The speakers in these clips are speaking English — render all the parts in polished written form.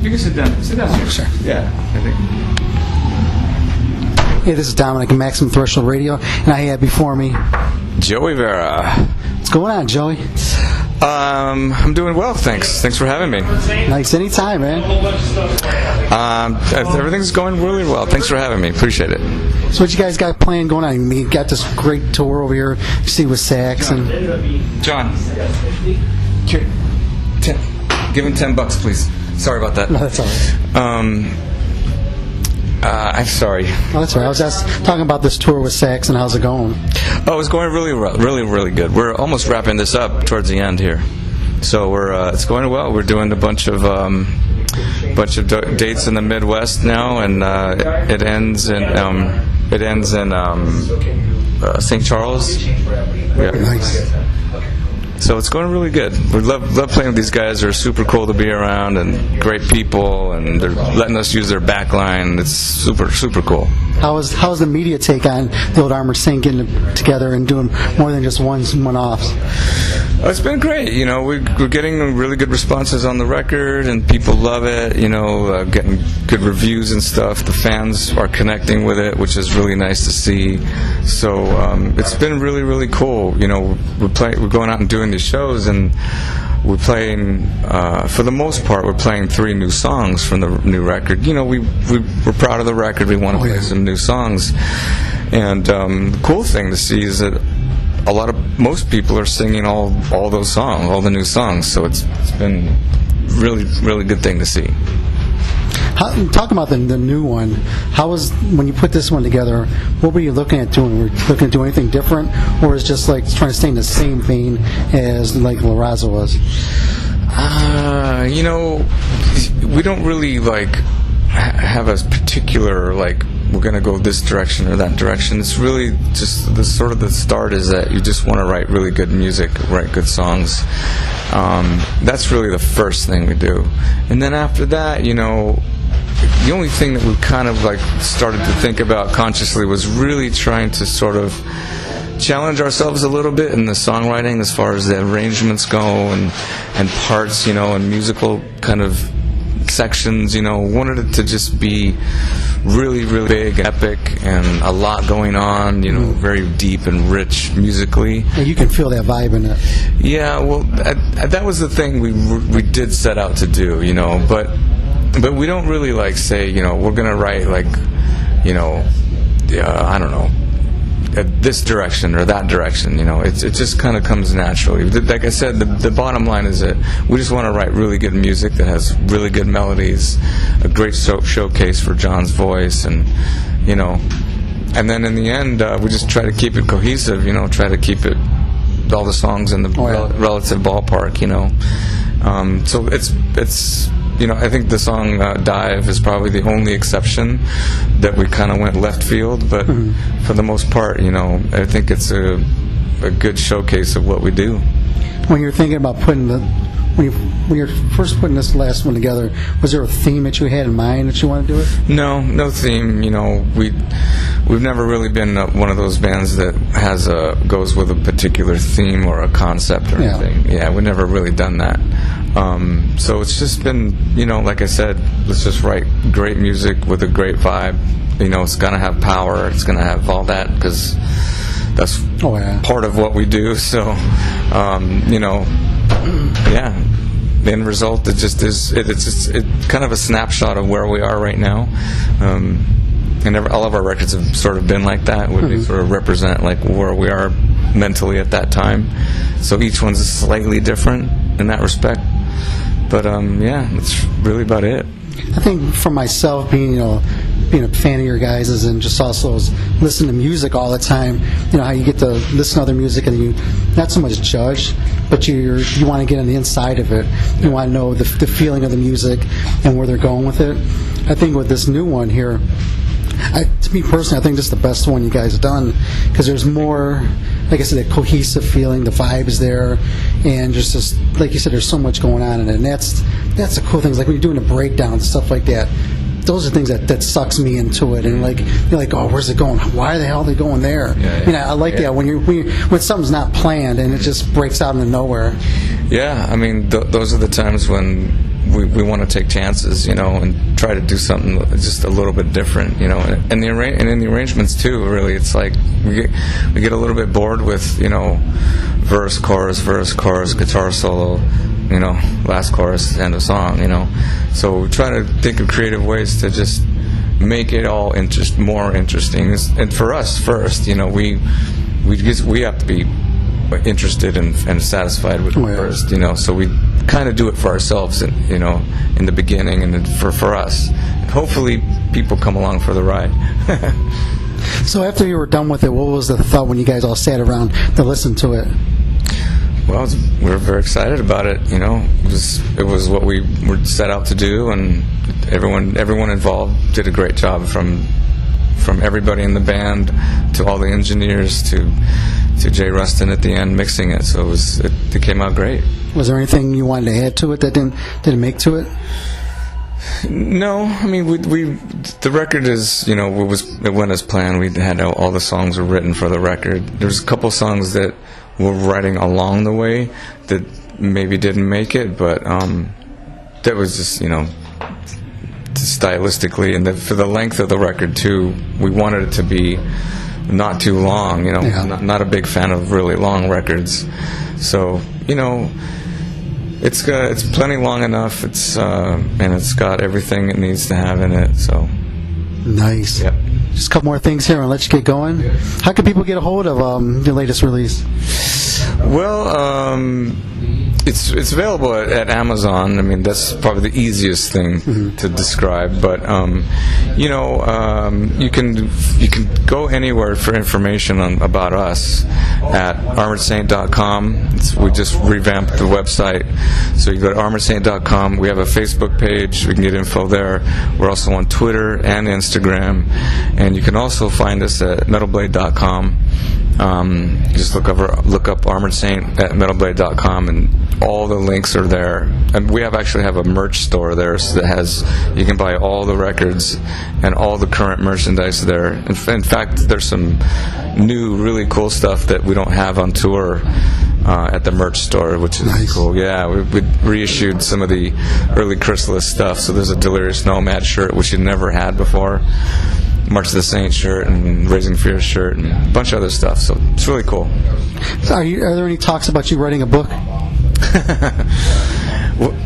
You can sit down. Sit down. Sure. Yeah, I think. Hey, this is Dominic, Maximum Threshold Radio, and I have before me Joey Vera. What's going on, Joey? I'm doing well, thanks. Thanks for having me. Nice, anytime, man. Everything's going really well. Thanks for having me. Appreciate it. So what you guys got planned going on? You got this great tour over here, you see with Sax and... John, give him $10, please. Sorry about that. No, that's all right. I'm sorry. Oh, that's all right. I was just talking about this tour with Sax and how's it going? Oh, it's going really well, really good. We're almost wrapping this up towards the end here, so it's going well. We're doing a bunch of dates in the Midwest now, and it ends in St. Charles. Yeah. Nice. So it's going really good. We love playing with these guys. They're super cool to be around and great people, and they're letting us use their back line. It's super cool. How's the media take on the old Armored Saint getting together and doing more than just one-offs? It's been great. You know, we're getting really good responses on the record, and people love it. You know, getting good reviews and stuff. The fans are connecting with it, which is really nice to see. So it's been really cool. You know, we're going out and doing these shows, and we're playing. For the most part, we're playing 3 new songs from the new record. You know, we're proud of the record. We want to play some new songs, and the cool thing to see is that most people are singing all those songs, all the new songs. So it's been really good thing to see. Talk about the new one. How was, when you put this one together, what were you looking at doing? Were you looking to do anything different, or is it just like trying to stay in the same vein as like La Raza was? You know, we don't really have a particular we're going to go this direction or that direction. It's really just the start is that you just want to write really good music, write good songs. That's really the first thing we do. And then after that, you know, the only thing that we kind of started to think about consciously was really trying to sort of challenge ourselves a little bit in the songwriting as far as the arrangements go and parts, you know, and musical kind of sections. You know, wanted it to just be really big, epic, and a lot going on, you know, very deep and rich musically. And you can feel that vibe in it. Yeah, well, that was the thing we did set out to do, you know, but we don't really say, you know, we're going to write you know, I don't know, this direction or that direction, you know. It just kind of comes naturally. Like I said, the bottom line is that we just want to write really good music that has really good melodies, a great showcase for John's voice, and you know, and then in the end we just try to keep it cohesive, you know, try to keep it all the songs in the relative ballpark, you know. So it's you know, I think the song Dive is probably the only exception that we kind of went left field, but for the most part, you know, I think it's a good showcase of what we do. When you're thinking about when you're first putting this last one together, was there a theme that you had in mind that you want to do it? No theme. You know, we've never really been one of those bands that goes with a particular theme or a concept or anything. Yeah, we've never really done that. So it's just been, you know, like I said, let's just write great music with a great vibe. You know, it's gonna have power. It's gonna have all that because that's part of what we do. So, you know, yeah. The end result, it just is. It's kind of a snapshot of where we are right now. And all of our records have sort of been like that. They sort of represent where we are mentally at that time. So each one's slightly different in that respect. But yeah, that's really about it. I think for myself, being a fan of your guys' and just also listen to music all the time, you know, how you get to listen to other music and you not so much judge, but you want to get on the inside of it. You want to know the feeling of the music and where they're going with it. I think with this new one here, to me personally, I think this is the best one you guys have done because there's more, like I said, a cohesive feeling, the vibe is there, and just like you said, there's so much going on in it, and that's the cool things. Like when you're doing a breakdown and stuff like that, those are things that sucks me into it, and you're like, oh, where's it going? Why the hell are they going there? I like that when something's not planned and it just breaks out into nowhere. Yeah, I mean, those are the times when we want to take chances, and try to do something just a little bit different, and in the arrangements too. Really, it's like we get a little bit bored with verse, chorus, guitar solo, last chorus, end of song, So we try to think of creative ways to just make it all more interesting. And for us first, we have to be interested and satisfied with it first, So we kind of do it for ourselves, in the beginning, and for us. And hopefully, people come along for the ride. So after you were done with it, what was the thought when you guys all sat around to listen to it? Well, we were very excited about it. It was what we were set out to do, and everyone involved did a great job, from everybody in the band to all the engineers to Jay Rustin at the end mixing it. So it came out great. Was there anything you wanted to add to it that didn't make to it? No, I mean the record is it went as planned. We had all the songs were written for the record. There's a couple songs that we're writing along the way that maybe didn't make it, but that was just stylistically, and for the length of the record too, we wanted it to be not too long. Not a big fan of really long records, so it's plenty long enough. And it's got everything it needs to have in it. So nice. Yep. Just a couple more things here, and let you get going. How can people get a hold of your latest release? Well, it's available at Amazon. I mean, that's probably the easiest thing to describe. But you can go anywhere for information about us at armoredsaint.com. We just revamped the website, so you go to armoredsaint.com. We have a Facebook page. We can get info there. We're also on Twitter and Instagram, and you can also find us at metalblade.com. Just look up Armored Saint at metalblade.com, and all the links are there. And we actually have a merch store there, so you can buy all the records and all the current merchandise there. In fact, there's some new, really cool stuff that we don't have on tour at the merch store, which is nice. Cool. Yeah, we reissued some of the early Chrysalis stuff. So there's a Delirious Nomad shirt, which you never had before. March of the Saint shirt and Raising Fear shirt and a bunch of other stuff. So it's really cool. So are there any talks about you writing a book?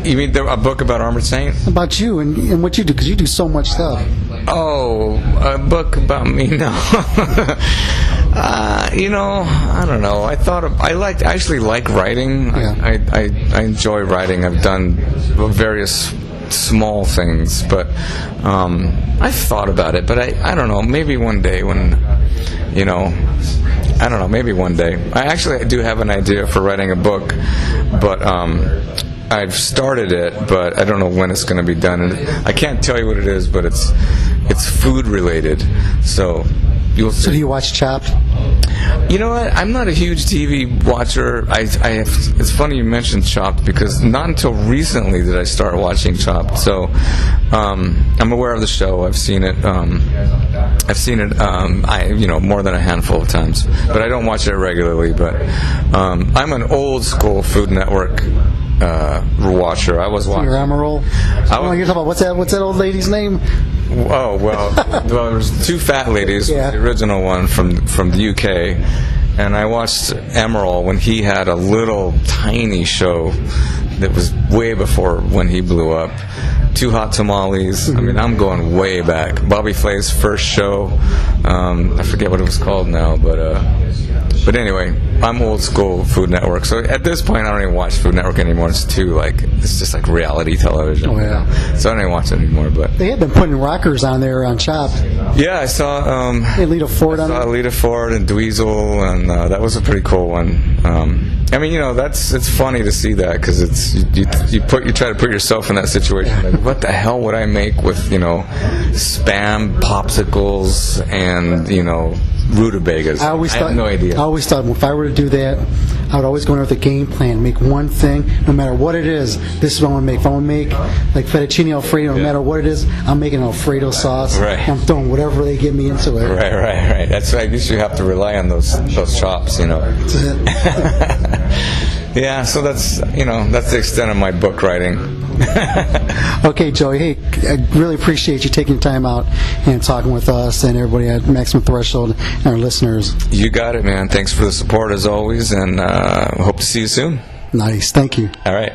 You mean a book about Armored Saint? About you and what you do, because you do so much stuff. Oh, a book about me? No. I don't know. I actually like writing. Yeah. I enjoy writing. I've done various small things, but I've thought about it, but I don't know, maybe one day when I don't know, maybe one day. I do have an idea for writing a book, but I've started it, but I don't know when it's going to be done, and I can't tell you what it is, but it's food related, so you'll see. So do you watch Chopped? You know what? I'm not a huge TV watcher. It's funny you mentioned Chopped, because not until recently did I start watching Chopped. So I'm aware of the show. I've seen it. More than a handful of times, but I don't watch it regularly. But I'm an old school Food Network watcher. I was watching. Your Emerald. You're talking about what's that old lady's name? Oh well, there was two fat ladies. Yeah. The original one from the UK, and I watched Emerald when he had a little tiny show that was way before when he blew up. Two Hot Tamales. I mean, I'm going way back. Bobby Flay's first show. I forget what it was called now, but anyway, I'm old school Food Network. So at this point, I don't even watch Food Network anymore. It's just like reality television. Oh yeah. So I don't even watch it anymore. But they had been putting rockers on there on Chopped. Yeah, I saw. Alita Ford on there. Alita Ford and Dweezil, and that was a pretty cool one. I mean, it's funny to see that, because you try to put yourself in that situation. Like, what the hell would I make with spam popsicles and rutabagas? I have no idea. I always thought if I were to do that, I would always go in with a game plan, make one thing, no matter what it is. This is what I'm going to make. If I'm going to make like fettuccine Alfredo, no matter what it is, I'm making Alfredo sauce. Right. I'm throwing whatever they get me into it. Right. That's right. I guess you have to rely on those chops, That's it. Yeah, so that's the extent of my book writing. Okay, Joey. Hey, I really appreciate you taking time out and talking with us and everybody at Maximum Threshold and our listeners. You got it, man. Thanks for the support as always, and hope to see you soon. Nice. Thank you. All right.